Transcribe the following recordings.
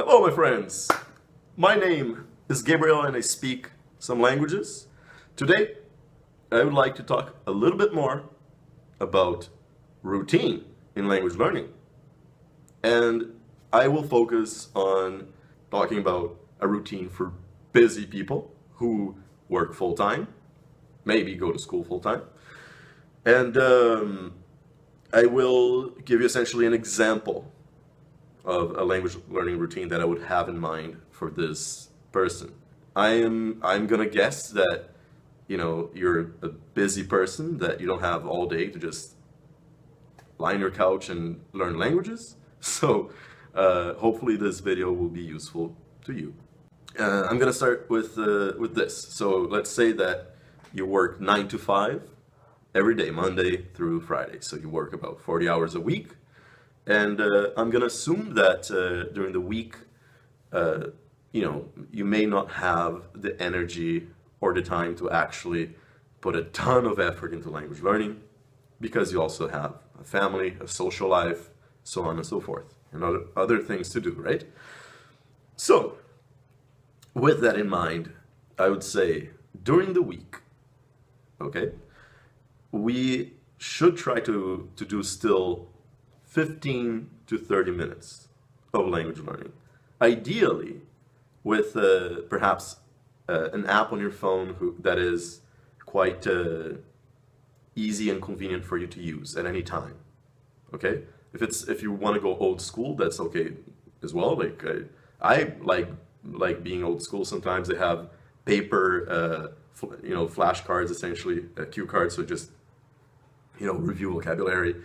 Hello, my friends. My name is Gabriel and I speak some languages. Today, I would like to talk a little bit more about routine in language learning. And I will focus on talking about a routine for busy people who work full-time, maybe go to school full-time. And I will give you essentially an example of a language learning routine that I would have in mind for this person. I'm gonna guess that you're a busy person, that you don't have all day to just lie on your couch and learn languages. So hopefully this video will be useful to you. I'm gonna start with this. So let's say that you work 9 to 5 every day, Monday through Friday. So you work about 40 hours a week. And I'm gonna assume that during the week, you may not have the energy or the time to actually put a ton of effort into language learning because you also have a family, a social life, so on and so forth, and other things to do, right? So, with that in mind, I would say during the week, okay, we should try to do still 15 to 30 minutes of language learning. Ideally, with perhaps an app on your phone that is quite easy and convenient for you to use at any time. Okay? If you want to go old school, that's okay as well. Like I like being old school. Sometimes they have paper, flashcards, essentially cue cards, so just review vocabulary.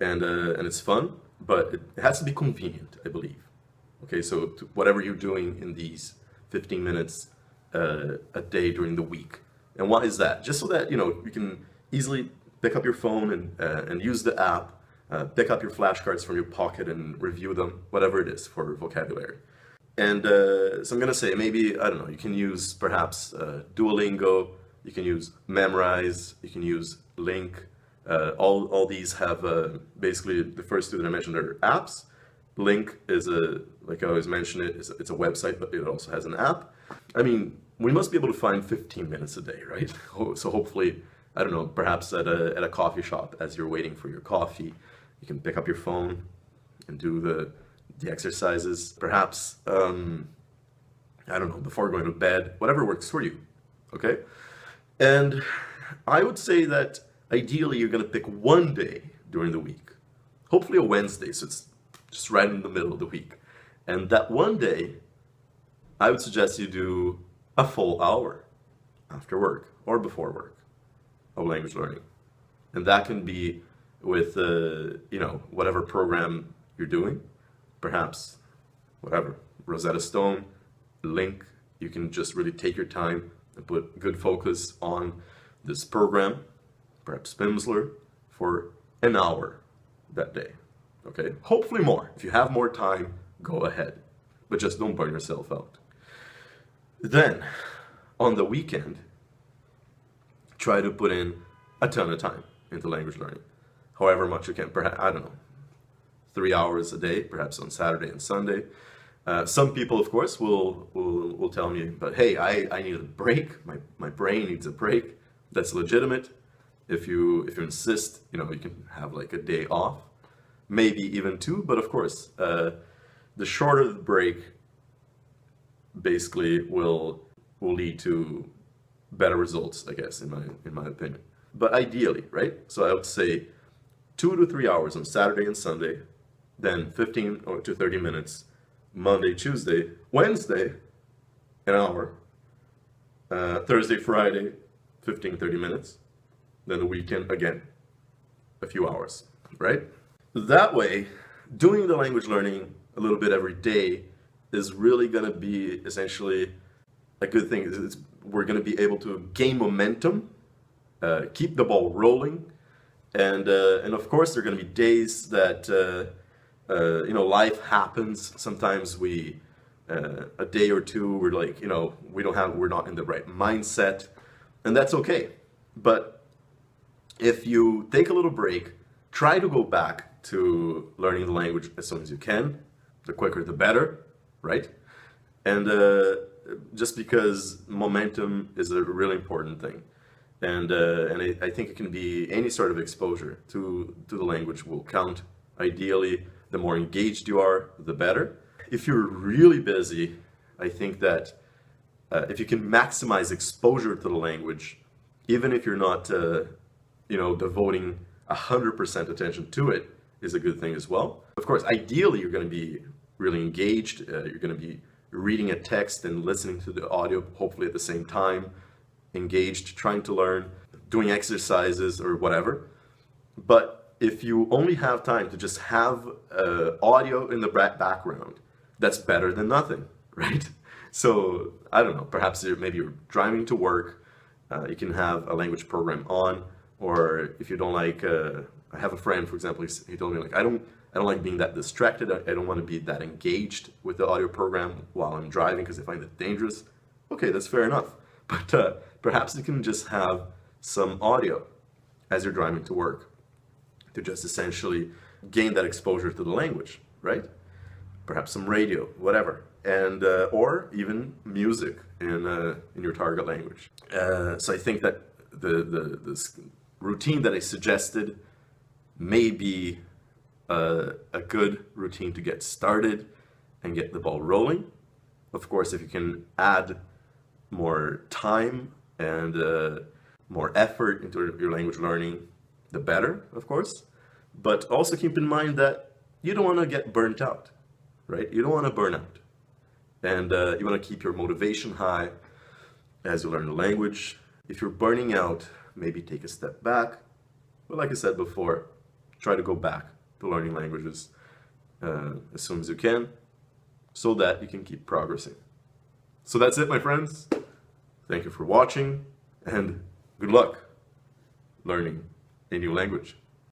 And it's fun, but it has to be convenient, I believe. Okay, so whatever you're doing in these 15 minutes a day during the week. And why is that? Just so that you can easily pick up your phone and use the app, pick up your flashcards from your pocket and review them, whatever it is for vocabulary. And so I'm gonna say maybe, I don't know, you can use perhaps Duolingo, you can use Memrise, you can use Link. All these have basically the first two that I mentioned are apps. Link is like I always mention it's a website, but it also has an app. I mean, we must be able to find 15 minutes a day, right? So hopefully, I don't know, perhaps at a coffee shop as you're waiting for your coffee, you can pick up your phone and do the exercises. Perhaps, I don't know, before going to bed, whatever works for you, okay? And I would say that ideally, you're going to pick one day during the week, hopefully a Wednesday, so it's just right in the middle of the week. And that one day, I would suggest you do a full hour after work or before work of language learning. And that can be with, whatever program you're doing, perhaps, whatever, Rosetta Stone, Link. You can just really take your time and put good focus on this program, perhaps Pimsleur, for an hour that day, okay? Hopefully more. If you have more time, go ahead, but just don't burn yourself out. Then, on the weekend, try to put in a ton of time into language learning, however much you can, perhaps, I don't know, 3 hours a day, perhaps on Saturday and Sunday. Some people, of course, will tell me, but hey, I need a break, my brain needs a break. That's legitimate. If you insist, you can have like a day off, maybe even two. But of course, the shorter the break, basically will lead to better results, I guess, in my opinion. But ideally, right? So I would say 2 to 3 hours on Saturday and Sunday, then 15 to 30 minutes Monday, Tuesday, Wednesday, an hour, Thursday, Friday, 15, 30 minutes. Then the weekend, again, a few hours, right? That way, doing the language learning a little bit every day is really going to be essentially a good thing. We're going to be able to gain momentum, keep the ball rolling, and of course, there are going to be days that life happens. Sometimes a day or two, we're like, we're not in the right mindset, and that's okay. But if you take a little break, try to go back to learning the language as soon as you can. The quicker, the better. right? And just because momentum is a really important thing. And I think it can be any sort of exposure to the language will count. Ideally, the more engaged you are, the better. If you're really busy, I think that if you can maximize exposure to the language, even if you're not, devoting 100% attention to it, is a good thing as well. Of course, ideally, you're going to be really engaged. You're going to be reading a text and listening to the audio, hopefully at the same time, engaged, trying to learn, doing exercises or whatever. But if you only have time to just have audio in the background, that's better than nothing, right? So I don't know, perhaps maybe you're driving to work, you can have a language program on, or if you don't like, I have a friend, for example, he told me, like, I don't like being that distracted. I don't want to be that engaged with the audio program while I'm driving because I find it dangerous. Okay, that's fair enough. But perhaps you can just have some audio as you're driving to work to just essentially gain that exposure to the language, right? Perhaps some radio, whatever, and or even music in your target language. So I think that this routine that I suggested may be a good routine to get started and get the ball rolling. Of course, if you can add more time and more effort into your language learning, the better, of course. But also keep in mind that you don't want to get burnt out, right? You don't want to burn out. And you want to keep your motivation high as you learn the language. If you're burning out, maybe take a step back. But like I said before, try to go back to learning languages as soon as you can so that you can keep progressing. So that's it, my friends. Thank you for watching, and good luck learning a new language.